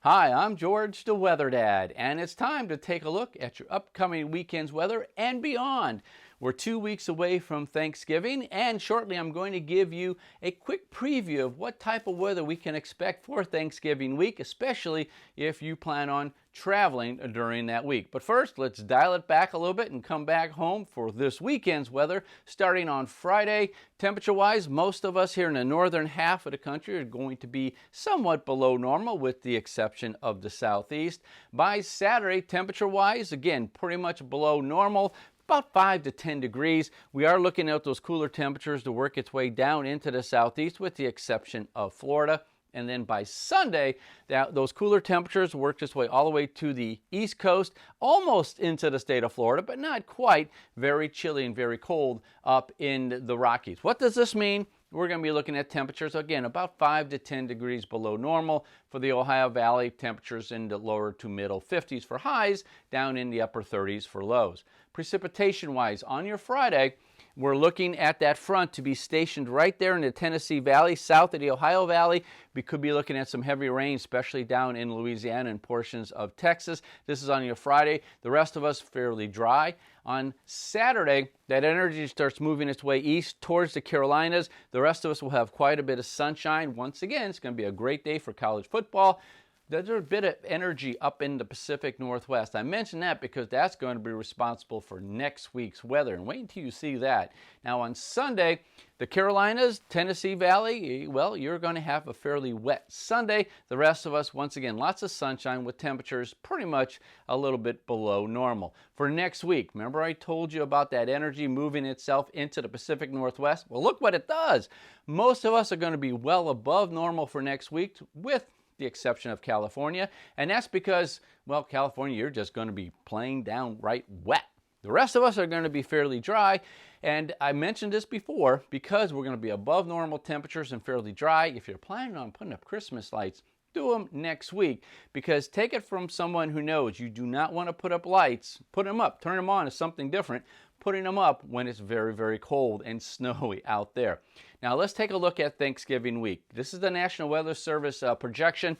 Hi, I'm George, the Weather Dad, and it's time to take a look at your upcoming weekend's weather and beyond. We're 2 weeks away from Thanksgiving, and shortly I'm going to give you a quick preview of what type of weather we can expect for Thanksgiving week, especially if you plan on traveling during that week. But first, let's dial it back a little bit and come back home for this weekend's weather. Starting on Friday, temperature-wise, most of us here in the northern half of the country are going to be somewhat below normal, with the exception of the southeast. By Saturday, temperature-wise, again, pretty much below normal, about 5 to 10 degrees. We are looking at those cooler temperatures to work its way down into the southeast, with the exception of Florida. And then by Sunday, those cooler temperatures work its way all the way to the east coast, almost into the state of Florida, but not quite. Very chilly and very cold up in the Rockies. What does this mean? We're going to be looking at temperatures, again, about 5 to 10 degrees below normal for the Ohio Valley. Temperatures in the lower to middle 50s for highs, down in the upper 30s for lows. Precipitation-wise, on your Friday, we're looking at that front to be stationed right there in the Tennessee Valley, south of the Ohio Valley. We could be looking at some heavy rain, especially down in Louisiana and portions of Texas. This is on your Friday. The rest of us fairly dry. On Saturday, that energy starts moving its way east towards the Carolinas. The rest of us will have quite a bit of sunshine. Once again, it's going to be a great day for college football. There's a bit of energy up in the Pacific Northwest. I mention that because that's going to be responsible for next week's weather, and wait until you see that. Now on Sunday, the Carolinas, Tennessee Valley, well, you're going to have a fairly wet Sunday. The rest of us, once again, lots of sunshine with temperatures pretty much a little bit below normal. For next week, remember I told you about that energy moving itself into the Pacific Northwest? Well, look what it does. Most of us are going to be well above normal for next week, with the exception of California, and that's because, well, California, you're just going to be plain downright wet. The rest of us are going to be fairly dry, and I mentioned this before, because we're going to be above normal temperatures and fairly dry. If you're planning on putting up Christmas lights, do them next week, because take it from someone who knows you do not want to put up lights, put them up, turn them on is something different, putting them up when it's very, very cold and snowy out there. Now let's take a look at Thanksgiving week. This is the National Weather Service projection.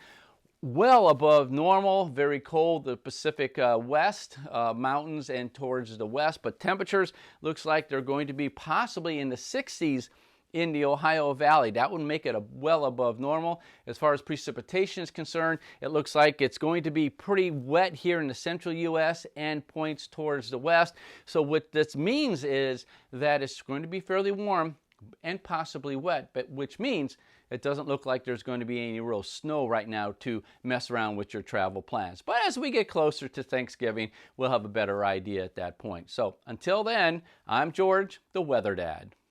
Well above normal, very cold, the Pacific West, mountains and towards the west, but temperatures looks like they're going to be possibly in the 60s in the Ohio Valley. That would make it well above normal. As far as precipitation is concerned, it looks like it's going to be pretty wet here in the central U.S. and points towards the west. So what this means is that it's going to be fairly warm and possibly wet, but which means it doesn't look like there's going to be any real snow right now to mess around with your travel plans. But as we get closer to Thanksgiving, we'll have a better idea at that point. So until then, I'm George, the Weather Dad.